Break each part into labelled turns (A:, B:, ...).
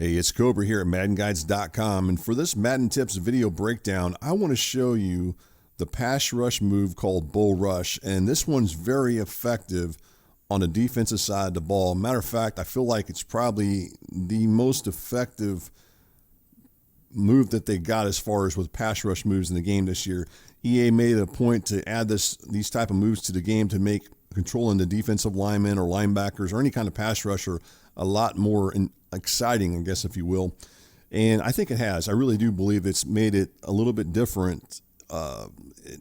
A: Hey, it's Cobra here at MaddenGuides.com, and for this Madden Tips video breakdown, I want to show you the pass rush move called Bull Rush, and this one's very effective on the defensive side of the ball. Matter of fact, I feel like it's probably the most effective move that they got as far as with pass rush moves in the game this year. EA made it a point to add these type of moves to the game to make controlling the defensive linemen or linebackers or any kind of pass rusher a lot more exciting, I guess, if you will. And I think it has. I really do believe it's made it a little bit different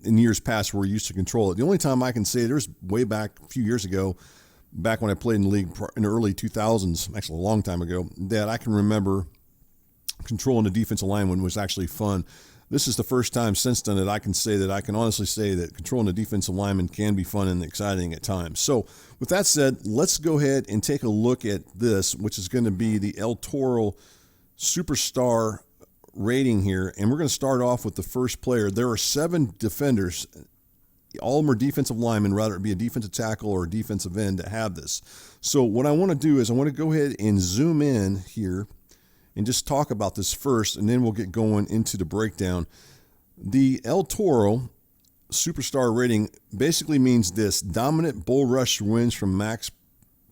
A: in years past where we used to control it. The only time I can say, there's way back a few years ago, back when I played in the league in the early 2000s, actually a long time ago, that I can remember controlling the defensive lineman was actually fun. This is the first time since then that I can say that I can honestly say that controlling the defensive lineman can be fun and exciting at times. So with that said, let's go ahead and take a look at this, which is going to be the Toro Superstar rating here. And we're going to start off with the first player. There are 7 defenders. All of them are defensive linemen, whether it be a defensive tackle or a defensive end, that have this. So what I want to do is I want to go ahead and zoom in here and just talk about this first, and then we'll get going into the breakdown. The Toro Superstar rating basically means this: dominant bull rush wins from max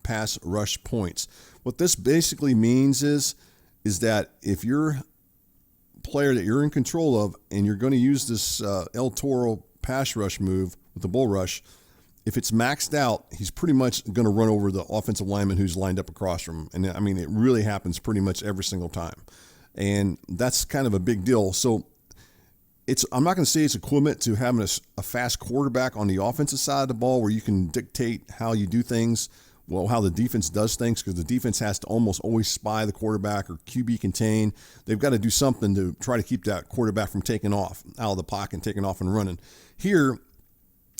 A: pass rush points. What this basically means is that if you're a player that you're in control of and you're going to use this Toro pass rush move with the bull rush, if it's maxed out, he's pretty much going to run over the offensive lineman who's lined up across from him. And I mean, it really happens pretty much every single time. And that's kind of a big deal. So I'm not going to say it's equivalent to having a fast quarterback on the offensive side of the ball where you can dictate how you do things, well, how the defense does things, because the defense has to almost always spy the quarterback or QB contain. They've got to do something to try to keep that quarterback from taking off out of the pocket and taking off and running. Here,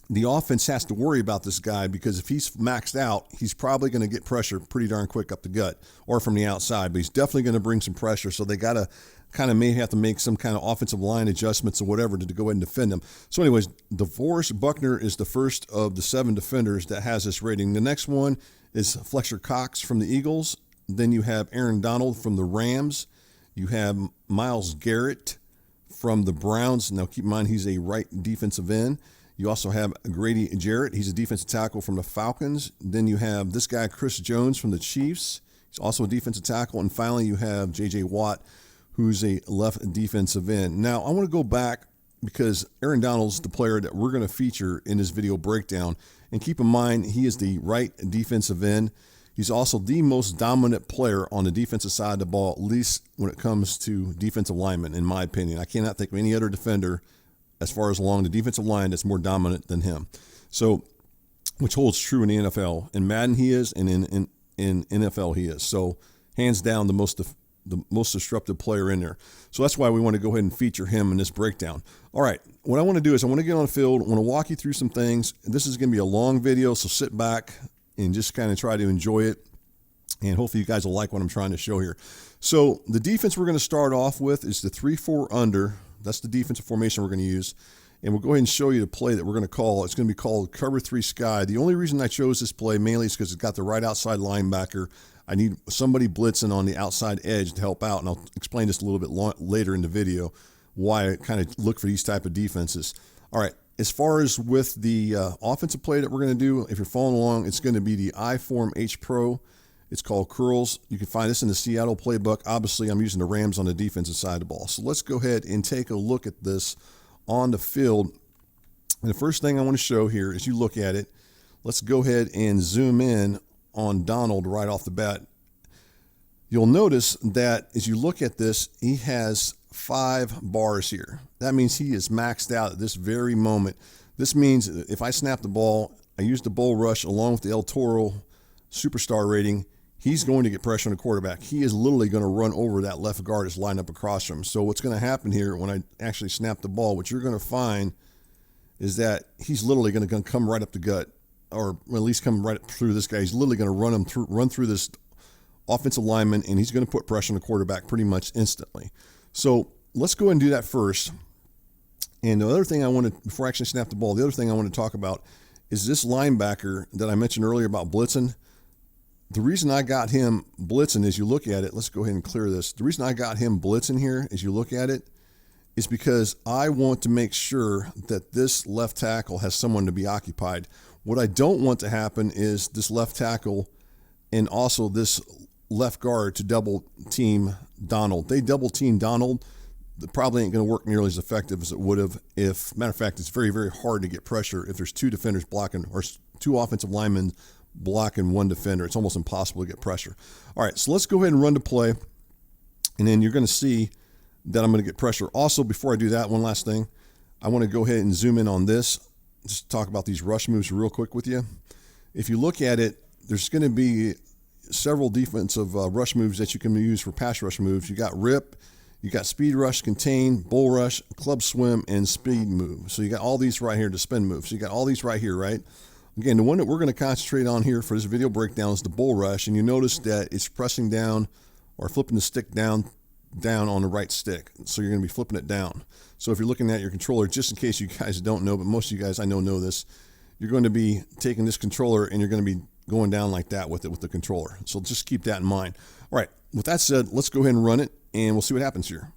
A: the offense has to worry about this guy because if he's maxed out, he's probably going to get pressure pretty darn quick up the gut or from the outside, but he's definitely going to bring some pressure. So they got to kind of may have to make some kind of offensive line adjustments or whatever to go ahead and defend him. So anyways, DeForest Buckner is the first of the 7 defenders that has this rating. The next one is Fletcher Cox from the Eagles. Then you have Aaron Donald from the Rams. You have Myles Garrett from the Browns. Now keep in mind, he's a right defensive end. You also have Grady Jarrett. He's a defensive tackle from the Falcons. Then you have this guy, Chris Jones from the Chiefs. He's also a defensive tackle. And finally, you have J.J. Watt, who's a left defensive end. Now, I want to go back because Aaron Donald's the player that we're going to feature in this video breakdown. And keep in mind, he is the right defensive end. He's also the most dominant player on the defensive side of the ball, at least when it comes to defensive linemen, in my opinion. I cannot think of any other defender as far as along the defensive line that's more dominant than him. So, which holds true in the NFL. In Madden he is, and in NFL he is. So, hands down, the most disruptive player in there. So that's why we want to go ahead and feature him in this breakdown. All right, what I want to do is I want to get on the field. I want to walk you through some things. This is going to be a long video, so sit back and just kind of try to enjoy it. And hopefully you guys will like what I'm trying to show here. So the defense we're going to start off with is the 3-4 under. That's the defensive formation we're going to use. And we'll go ahead and show you the play that we're going to call. It's going to be called Cover 3 Sky. The only reason I chose this play mainly is because it's got the right outside linebacker. I need somebody blitzing on the outside edge to help out. And I'll explain this a little bit later in the video, why I kind of look for these type of defenses. All right. As far as with the offensive play that we're going to do, if you're following along, it's going to be the I-Form H Pro. It's called curls. You can find this in the Seattle playbook. Obviously, I'm using the Rams on the defensive side of the ball. So let's go ahead and take a look at this on the field. And the first thing I want to show here is you look at it. Let's go ahead and zoom in on Donald right off the bat. You'll notice that as you look at this, he has 5 bars here. That means he is maxed out at this very moment. This means if I snap the ball, I use the bull rush along with the Toro Superstar rating, he's going to get pressure on the quarterback. He is literally going to run over that left guard that's lined up across from him. So what's going to happen here when I actually snap the ball, what you're going to find is that he's literally going to come right up the gut, or at least come right through this guy. He's literally going to run through this offensive lineman, and he's going to put pressure on the quarterback pretty much instantly. So let's go ahead and do that first. And the other thing I want to, before I actually snap the ball, the other thing I want to talk about is this linebacker that I mentioned earlier about blitzing. the reason I got him blitzing, as you look at it, let's go ahead and clear this. The reason I got him blitzing here, as you look at it, is because I want to make sure that this left tackle has someone to be occupied. What I don't want to happen is this left tackle and also this left guard to double team Donald. They double team Donald, it probably ain't going to work nearly as effective as it would have if, matter of fact, it's very, very hard to get pressure if there's two defenders blocking or two offensive linemen blocking one defender. It's almost impossible to get pressure. All right, so let's go ahead and run to play, and then you're going to see that I'm going to get pressure. Also, before I do that, one last thing. I want to go ahead and zoom in on this, just talk about these rush moves real quick with you. If you look at it, there's going to be several defensive rush moves that you can use for pass rush moves. You got rip, you got speed rush, contain, bull rush, club swim, and speed move. So you got all these right here to spin move. So you got all these right here, right? Again, the one that we're going to concentrate on here for this video breakdown is the bull rush, and you notice that it's pressing down or flipping the stick down on the right stick. So you're going to be flipping it down. So if you're looking at your controller, just in case you guys don't know, but most of you guys I know this, you're going to be taking this controller and you're going to be going down like that with it with the controller. So just keep that in mind. All right, with that said, let's go ahead and run it and we'll see what happens here.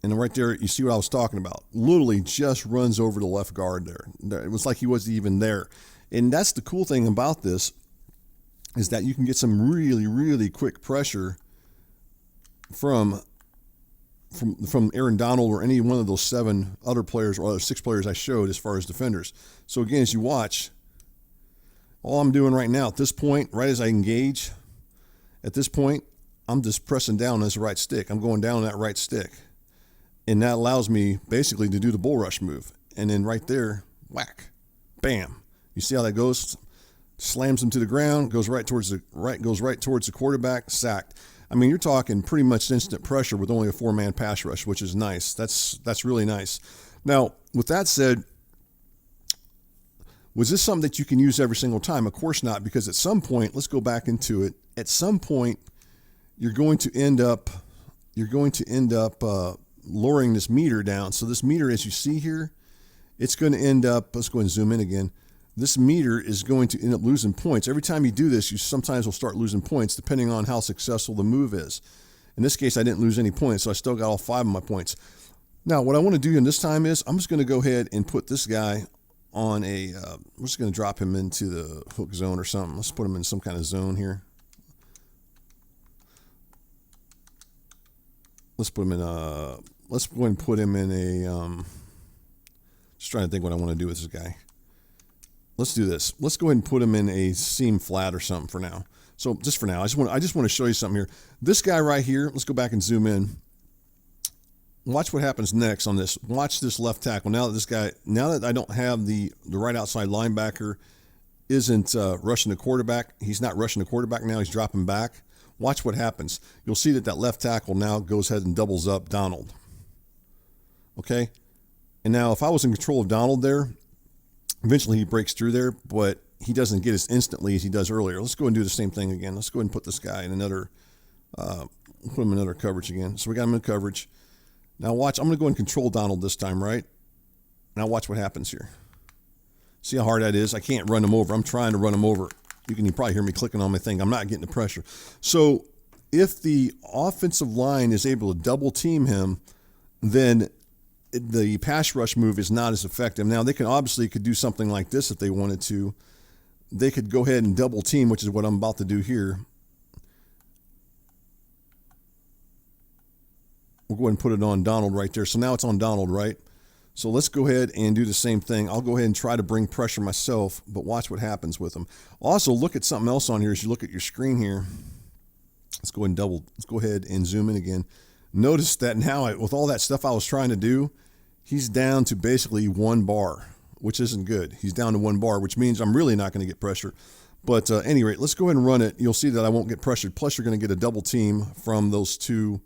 A: And right there, you see what I was talking about. Literally just runs over the left guard there. It was like he wasn't even there. And that's the cool thing about this is that you can get some really, really quick pressure from Aaron Donald or any one of those 7 other players or other 6 players I showed as far as defenders. So again, as you watch, all I'm doing right now at this point, right as I engage, at this point, I'm just pressing down on this right stick. I'm going down on that right stick. And that allows me basically to do the bull rush move. And then right there, whack, bam. You see how that goes? Slams him to the ground, goes right towards the quarterback, sacked. I mean, you're talking pretty much instant pressure with only a 4-man pass rush, which is nice. That's really nice. Now, with that said, was this something that you can use every single time? Of course not, because at some point, let's go back into it. At some point, you're going to end up lowering this meter down. So this meter, as you see here, it's going to end up, let's go ahead and zoom in again. This meter is going to end up losing points. Every time you do this, you sometimes will start losing points depending on how successful the move is. In this case, I didn't lose any points, so I still got all 5 of my points. Now, what I want to do in this time is I'm just going to go ahead and put this guy on a, we're just going to drop him into the hook zone or something. Let's put him in some kind of zone here. Let's put him in a, let's go ahead and put him in a, just trying to think what I want to do with this guy. Let's do this. Let's go ahead and put him in a seam flat or something for now. So just for now, I just want to show you something here. This guy right here, let's go back and zoom in. Watch what happens next on this. Watch this left tackle. Now that I don't have the right outside linebacker isn't rushing the quarterback. He's not rushing the quarterback now. He's dropping back. Watch what happens. You'll see that left tackle now goes ahead and doubles up Donald. Okay? And now if I was in control of Donald there, eventually he breaks through there, but he doesn't get as instantly as he does earlier. Let's go and do the same thing again. Let's go ahead and put this guy in another, put him in another coverage again. So we got him in coverage. Now watch, I'm going to go and control Donald this time, right? Now watch what happens here. See how hard that is? I can't run him over. I'm trying to run him over. You can probably hear me clicking on my thing. I'm not getting the pressure. So if the offensive line is able to double team him, then the pass rush move is not as effective. Now, they could do something like this if they wanted to. They could go ahead and double team, which is what I'm about to do here. We'll go ahead and put it on Donald right there. So now it's on Donald, right? So let's go ahead and do the same thing. I'll go ahead and try to bring pressure myself, but watch what happens with them. Also, look at something else on here as you look at your screen here. Let's go ahead and zoom in again. Notice that now, with all that stuff I was trying to do, he's down to basically 1 bar, which isn't good. He's down to 1 bar, which means I'm really not going to get pressure. But at any rate, let's go ahead and run it. You'll see that I won't get pressured. Plus, you're going to get a double team from those two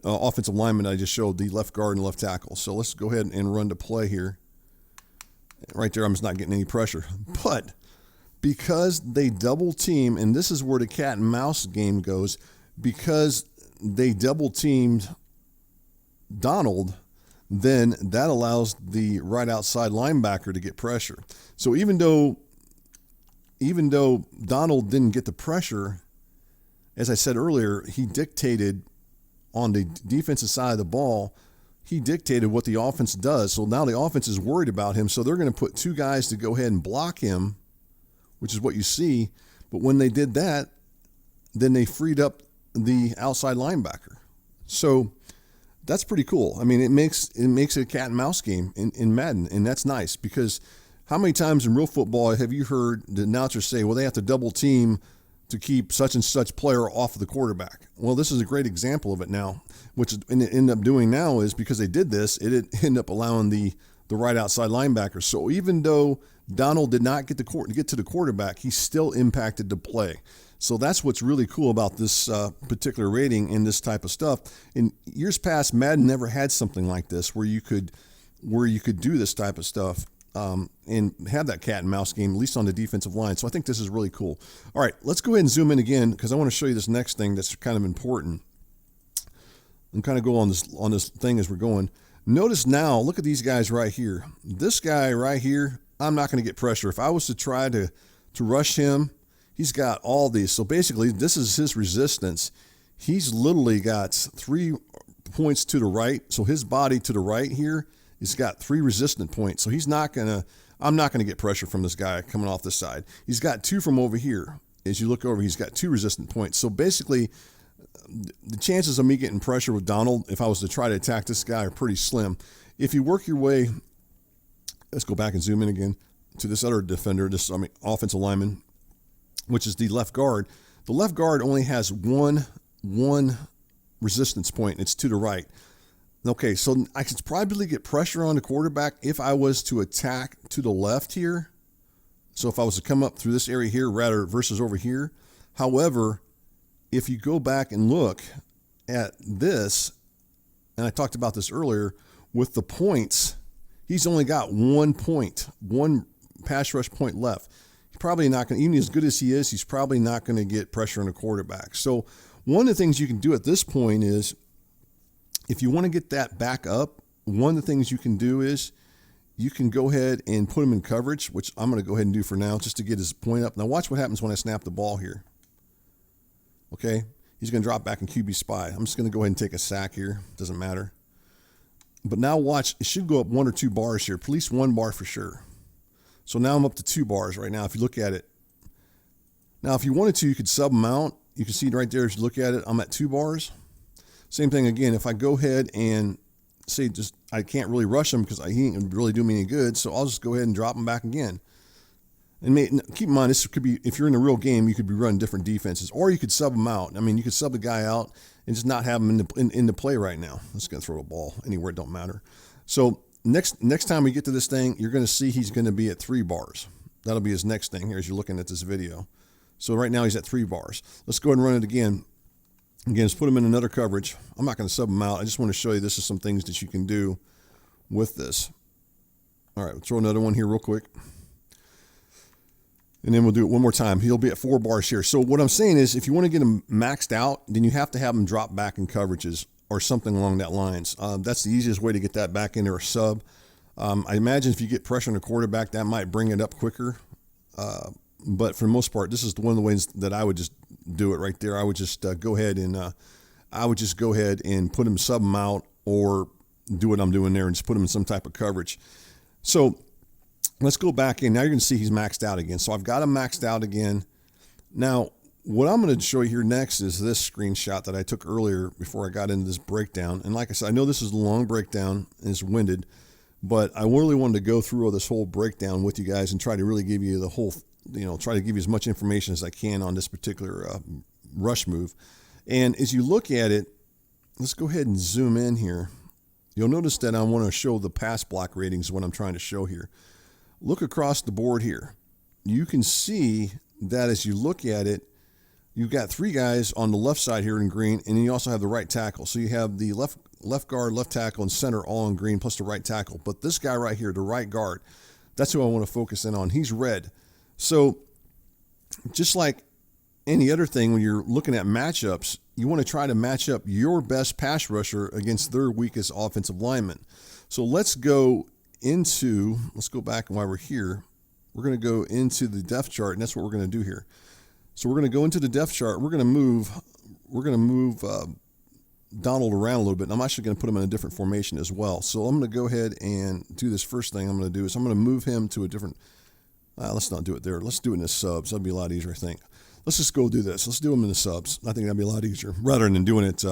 A: offensive linemen I just showed, the left guard and left tackle. So let's go ahead and run to play here. Right there, I'm just not getting any pressure. But because they double team, and this is where the cat and mouse game goes, because they double teamed Donald, then that allows the right outside linebacker to get pressure. So even though even though Donald didn't get the pressure, as I said earlier, he dictated on the defensive side of the ball, he dictated what the offense does. So now the offense is worried about him. So they're going to put two guys to go ahead and block him, which is what you see. But when they did that, then they freed up the outside linebacker. So that's pretty cool. I mean, it makes it a cat and mouse game in Madden, and that's nice, because how many times in real football have you heard the announcer say, well, they have to double team to keep such and such player off of the quarterback? Well, this is a great example of it now. Which it ended up doing now is, because they did this, it ended up allowing the right outside linebacker. So even though Donald did not get to the quarterback, he still impacted the play. So that's what's really cool about this particular rating and this type of stuff. In years past, Madden never had something like this where you could do this type of stuff and have that cat and mouse game, at least on the defensive line. So I think this is really cool. All right, let's go ahead and zoom in again, because I want to show you this next thing that's kind of important. And kind of go on this thing as we're going. Notice now, look at these guys right here. This guy right here, I'm not going to get pressure. If I was to try to rush him, he's got all these. So basically, this is his resistance. He's literally got 3 points to the right. So his body to the right here has got 3 resistant points. So I'm not going to get pressure from this guy coming off this side. He's got 2 from over here. As you look over, he's got 2 resistant points. So basically, the chances of me getting pressure with Donald, if I was to try to attack this guy, are pretty slim. If you work your way, let's go back and zoom in again to this other defender, offensive lineman, which is the left guard. The left guard only has one resistance point. It's to the right. Okay, so I could probably get pressure on the quarterback if I was to attack to the left here. So if I was to come up through this area here rather versus over here. However, if you go back and look at this, and I talked about this earlier, with the points, he's only got 1 point, 1 pass rush point left. He's probably not going to, even as good as he is, he's probably not going to get pressure on a quarterback. So one of the things you can do at this point is, if you want to get that back up, one of the things you can do is you can go ahead and put him in coverage, which I'm going to go ahead and do for now, just to get his point up. Now watch what happens when I snap the ball here. Okay, he's going to drop back in QB spy. I'm just going to go ahead and take a sack here. Doesn't matter. But now watch, it should go up 1 or 2 bars here, at least 1 bar for sure. So now I'm up to 2 bars right now, if you look at it. Now, if you wanted to, you could sub him out. You can see right there, if you look at it, I'm at 2 bars. Same thing again, if I go ahead and say I can't really rush him because he ain't really do me any good, so I'll just go ahead and drop him back again. And keep in mind, this could be, if you're in a real game, you could be running different defenses, or you could sub them out. I mean, you could sub the guy out and just not have him in the play right now. I'm just going to throw a ball anywhere, it don't matter. So next time we get to this thing, you're going to see he's going to be at 3 bars. That'll be his next thing here as you're looking at this video. So right now he's at 3 bars. Let's go ahead and run it again. Again, let's put him in another coverage. I'm not going to sub him out. I just want to show you this is some things that you can do with this. All right, we'll throw another one here real quick. And then we'll do it one more time. He'll be at 4 bars here. So what I'm saying is, if you want to get him maxed out, then you have to have him drop back in coverages or something along that lines. That's the easiest way to get that back into a sub. I imagine if you get pressure on the quarterback, that might bring it up quicker. But for the most part, this is one of the ways that I would just do it right there. I would just go ahead and put him, sub him out, or do what I'm doing there and just put him in some type of coverage. So let's go back in. Now you're going to see he's maxed out again. So I've got him maxed out again. Now, what I'm going to show you here next is this screenshot that I took earlier before I got into this breakdown. And like I said, I know this is a long breakdown and it's winded, but I really wanted to go through this whole breakdown with you guys and try to really give you the whole, try to give you as much information as I can on this particular rush move. And as you look at it, let's go ahead and zoom in here. You'll notice that I want to show the pass block ratings, what I'm trying to show here. Look across the board here. You can see that as you look at it, you've got 3 guys on the left side here in green, and then you also have the right tackle. So you have the left guard, left tackle, and center all in green, plus the right tackle. But this guy right here, the right guard, that's who I want to focus in on. He's red. So just like any other thing, when you're looking at matchups, you want to try to match up your best pass rusher against their weakest offensive lineman. So let's go back while we're here. we're going to go into the depth chart, and that's what we're going to do here. So we're going to go into the depth chart. We're going to move Donald around a little bit. And I'm actually going to put him in a different formation as well. So I'm going to go ahead and do this first thing I'm going to do is I'm going to move him to a different, let's not do it there. Let's do it in the subs. That'd be a lot easier, I think. Let's just go do this. Let's do them in the subs. I think that'd be a lot easier rather than doing it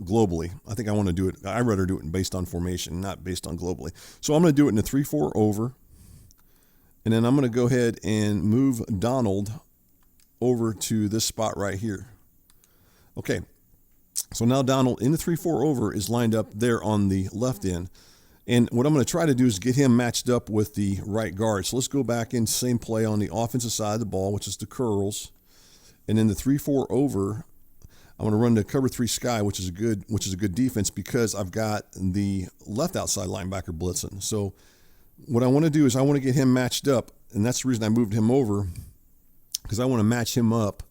A: globally. I think I want to do it. I'd rather do it based on formation, not based on globally. So I'm going to do it in the 3-4 over. And then I'm going to go ahead and move Donald over to this spot right here. Okay. So now Donald in the 3-4 over is lined up there on the left end. And what I'm going to try to do is get him matched up with the right guard. So let's go back in same play on the offensive side of the ball, which is the curls. And then the 3-4 over, I'm going to run the cover 3 sky, which is a good defense because I've got the left outside linebacker blitzing. So what I want to do is I want to get him matched up, and that's the reason I moved him over, because I want to match him up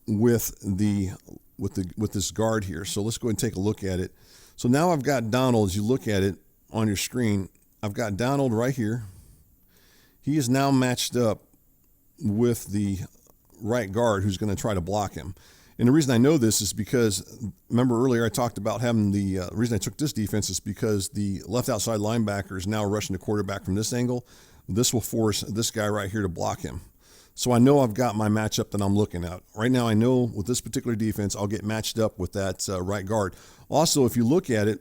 A: with this guard here. So let's go ahead and take a look at it. So now I've got Donald. As you look at it on your screen, I've got Donald right here. He is now matched up with the right guard who's going to try to block him. And the reason I know this is because, remember earlier I talked about having the reason I took this defense is because the left outside linebacker is now rushing the quarterback from this angle. This will force this guy right here to block him. So I know I've got my matchup that I'm looking at. Right now I know with this particular defense, I'll get matched up with that right guard. Also, if you look at it,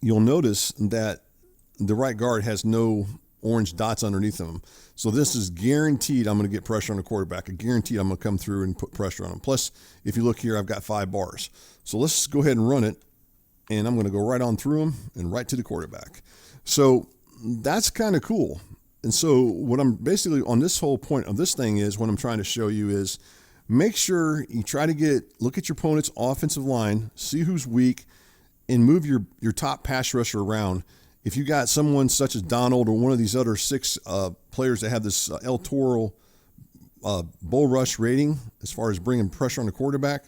A: you'll notice that the right guard has no orange dots underneath him. So this is guaranteed I'm going to get pressure on the quarterback. Guaranteed I'm going to come through and put pressure on him. Plus, if you look here, I've got 5 bars. So let's go ahead and run it. And I'm going to go right on through him and right to the quarterback. So that's kind of cool. And so what I'm basically on this whole point of this thing is what I'm trying to show you is make sure you try to look at your opponent's offensive line, see who's weak, and move your top pass rusher around. If you got someone such as Donald or one of these other 6 players that have this El Toro bull rush rating as far as bringing pressure on the quarterback,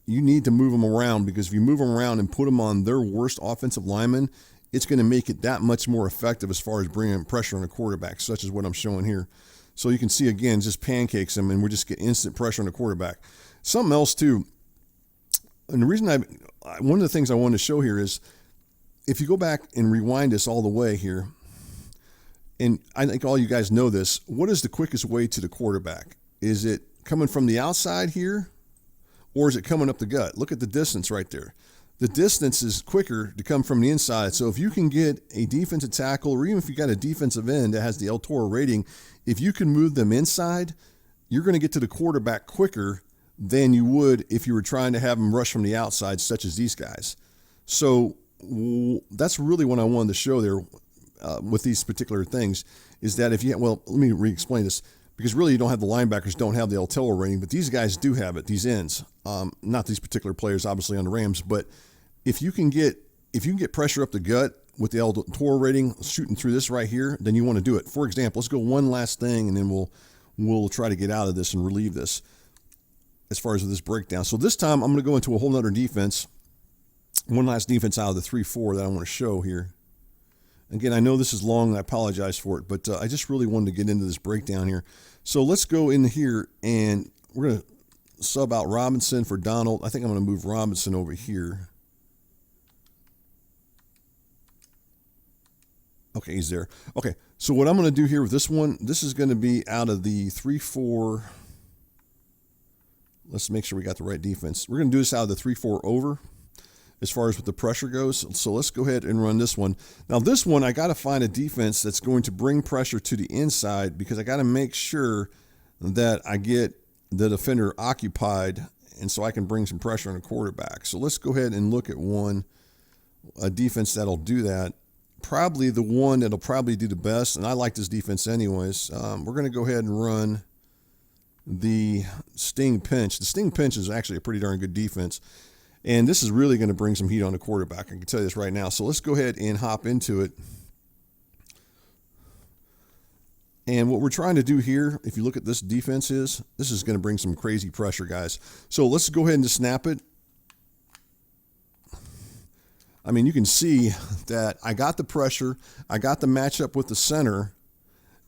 A: you need to move them around, because if you move them around and put them on their worst offensive lineman, it's going to make it that much more effective as far as bringing pressure on the quarterback, such as what I'm showing here. So you can see, again, just pancakes them, and we just get instant pressure on the quarterback. Something else, too, and the reason one of the things I wanted to show here is, if you go back and rewind this all the way here, and I think all you guys know this, what is the quickest way to the quarterback? Is it coming from the outside here, or is it coming up the gut? Look at the distance right there. The distance is quicker to come from the inside. So if you can get a defensive tackle, or even if you got a defensive end that has the El Toro rating, if you can move them inside, you're going to get to the quarterback quicker than you would if you were trying to have them rush from the outside, such as these guys. So that's really what I wanted to show there with these particular things, is that if you let me re-explain this, because really you don't have the linebackers don't have the El Toro rating, but these guys do have it, these ends, not these particular players obviously on the Rams, but if you can get pressure up the gut with the El Toro rating shooting through this right here, then you want to do it. For example, let's go one last thing, and then we'll try to get out of this and relieve this as far as this breakdown. So this time I'm going to go into a whole nother defense. One last defense out of the 3-4 that I want to show here. Again, I know this is long, and I apologize for it, but I just really wanted to get into this breakdown here. So let's go in here, and we're going to sub out Robinson for Donald. I think I'm going to move Robinson over here. Okay, he's there. Okay, so what I'm going to do here with this one, this is going to be out of the 3-4. Let's make sure we got the right defense. We're going to do this out of the 3-4 over as far as what the pressure goes. So let's go ahead and run this one. Now this one, I got to find a defense that's going to bring pressure to the inside, because I got to make sure that I get the defender occupied, and so I can bring some pressure on the quarterback. So let's go ahead and look at a defense that'll do that. Probably the one that'll probably do the best, and I like this defense anyways. We're going to go ahead and run the Sting Pinch. The Sting Pinch is actually a pretty darn good defense. And this is really going to bring some heat on the quarterback. I can tell you this right now. So let's go ahead and hop into it. And what we're trying to do here, if you look at this defense, this is going to bring some crazy pressure, guys. So let's go ahead and just snap it. I mean, you can see that I got the pressure. I got the matchup with the center.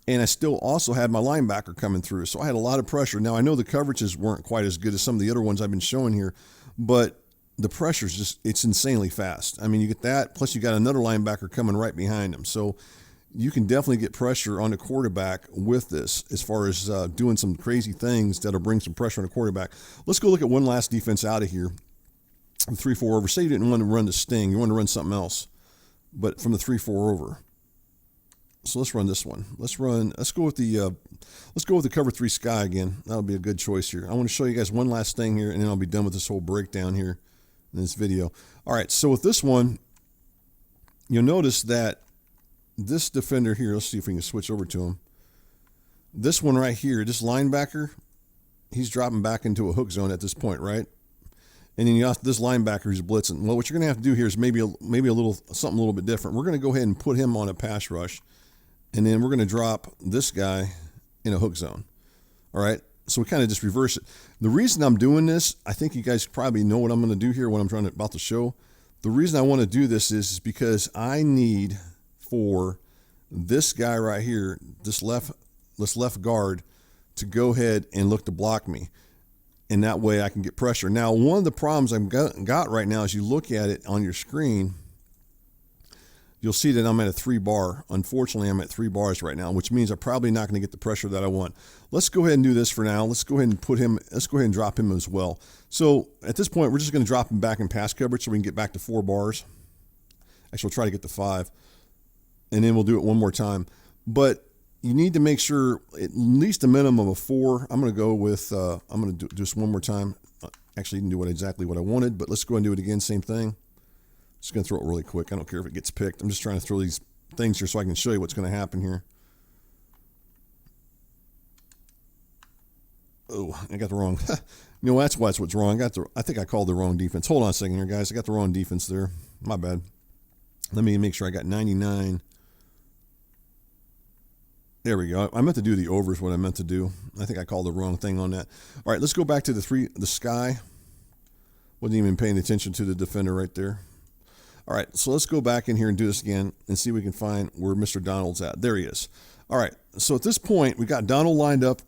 A: and I still also had my linebacker coming through. So I had a lot of pressure. Now, I know the coverages weren't quite as good as some of the other ones I've been showing here, but the pressure's just, it's insanely fast. I mean, you get that, plus you got another linebacker coming right behind him. So you can definitely get pressure on the quarterback with this as far as doing some crazy things that'll bring some pressure on the quarterback. Let's go look at one last defense out of here. 3-4 over. Say you didn't want to run the sting. You want to run something else, but from the 3-4 over. So let's run this one. Let's go with the cover 3 sky again. That'll be a good choice here. I want to show you guys one last thing here, and then I'll be done with this whole breakdown here in this video. All right, so with this one, you'll notice that this defender here, let's see if we can switch over to him. This one right here, this linebacker, he's dropping back into a hook zone at this point, right? And then you have this linebacker who's blitzing. Well, what you're going to have to do here is maybe a little something a little bit different. We're going to go ahead and put him on a pass rush, and then we're going to drop this guy in a hook zone. All right, so we kind of just reverse it. The reason I'm doing this, I think you guys probably know what I'm going to do here, what I'm about to show. The reason I want to do this is because I need for this guy right here, this left guard, to go ahead and look to block me. And that way I can get pressure. Now, one of the problems I've got right now, as you look at it on your screen, you'll see that I'm at a 3 bar. Unfortunately, I'm at 3 bars right now, which means I'm probably not going to get the pressure that I want. Let's go ahead and do this for now. Let's go ahead and drop him as well. So at this point, we're just going to drop him back in pass coverage so we can get back to 4 bars. Actually, we'll try to get to 5. And then we'll do it one more time. But you need to make sure at least a minimum of 4. I'm going to go with, I'm going to do this one more time. Actually, you can do exactly what I wanted, but let's go and do it again. Same thing. Just going to throw it really quick. I don't care if it gets picked. I'm just trying to throw these things here so I can show you what's going to happen here. Oh, I got the wrong. You know, that's what's wrong. I think I called the wrong defense. Hold on a second here, guys. I got the wrong defense there. My bad. Let me make sure I got 99. There we go. I meant to do the overs, what I meant to do. I think I called the wrong thing on that. All right, let's go back to the sky. Wasn't even paying attention to the defender right there. All right, so let's go back in here and do this again and see if we can find where Mr. Donald's at. There he is. All right, so at this point, we got Donald lined up,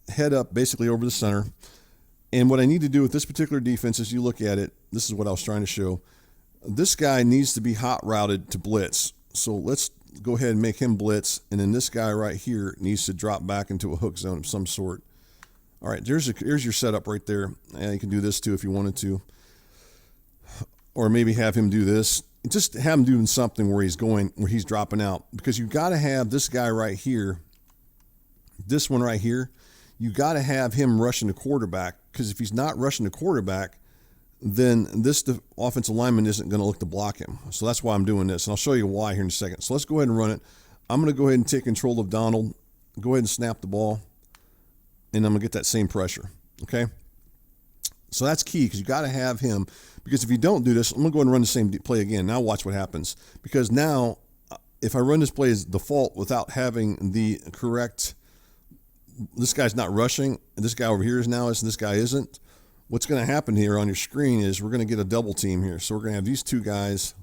A: head up, basically over the center. And what I need to do with this particular defense, as you look at it, this is what I was trying to show. This guy needs to be hot routed to blitz. So let's go ahead and make him blitz, and then this guy right here needs to drop back into a hook zone of some sort. All right, here's your setup right there. And you can do this too if you wanted to. Or maybe have him do this. Just have him doing something where he's dropping out. Because you got to have this guy right here, this one right here, you got to have him rushing the quarterback. Because if he's not rushing the quarterback, then this offensive lineman isn't going to look to block him. So that's why I'm doing this. And I'll show you why here in a second. So let's go ahead and run it. I'm going to go ahead and take control of Donald. Go ahead and snap the ball. And I'm going to get that same pressure. Okay? So that's key because you got to have him. Because if you don't do this, I'm going to go ahead and run the same play again. Now watch what happens. Because now, if I run this play as default without having the correct, this guy's not rushing, and this guy over here is now, and this guy isn't, what's going to happen here on your screen is we're going to get a double team here. So we're going to have these two guys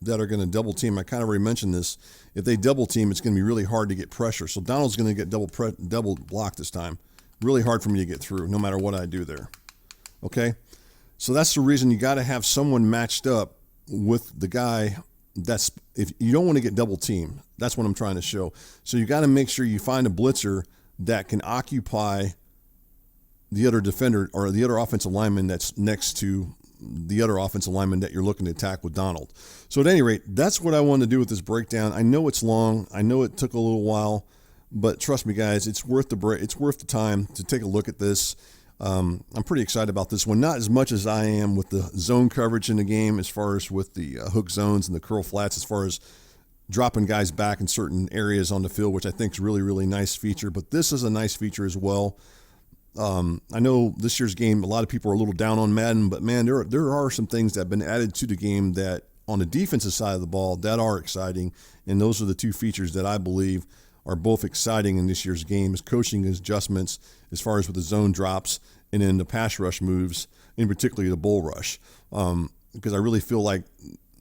A: that are going to double team. I kind of already mentioned this. If they double team, it's going to be really hard to get pressure. So Donald's going to get double blocked this time. Really hard for me to get through, no matter what I do there. Okay? So that's the reason you got to have someone matched up with the guy that's, if you don't want to get double teamed, that's what I'm trying to show. So you got to make sure you find a blitzer that can occupy the other defender or the other offensive lineman that's next to the other offensive lineman that you're looking to attack with Donald. So at any rate, that's what I wanted to do with this breakdown. I know it's long. I know it took a little while, but trust me, guys, it's worth the break. It's worth the time to take a look at this. I'm pretty excited about this one, not as much as I am with the zone coverage in the game, as far as with the hook zones and the curl flats, as far as dropping guys back in certain areas on the field, which I think is really, really nice feature. But this is a nice feature as well. I know this year's game, a lot of people are a little down on Madden, but man, there are some things that have been added to the game that on the defensive side of the ball that are exciting. And those are the two features that I believe are both exciting in this year's game, is coaching adjustments as far as with the zone drops and then the pass rush moves, in particularly the bull rush. Because I really feel like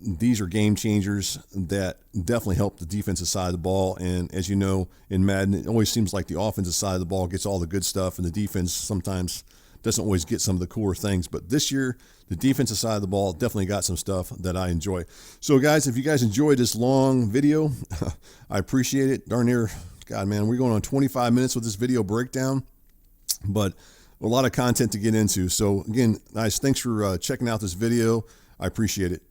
A: these are game changers that definitely help the defensive side of the ball. And as you know, in Madden, it always seems like the offensive side of the ball gets all the good stuff, and the defense sometimes doesn't always get some of the cooler things. But this year, the defensive side of the ball definitely got some stuff that I enjoy. So guys, if you guys enjoyed this long video, I appreciate it. Darn near, God, man, we're going on 25 minutes with this video breakdown, but a lot of content to get into. So again, guys, thanks for checking out this video. I appreciate it.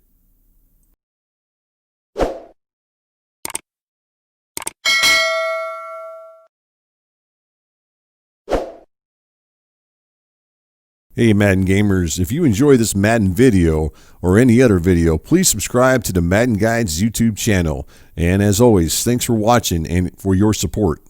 A: Hey Madden gamers, if you enjoy this Madden video or any other video, please subscribe to the Madden Guides YouTube channel. And as always, thanks for watching and for your support.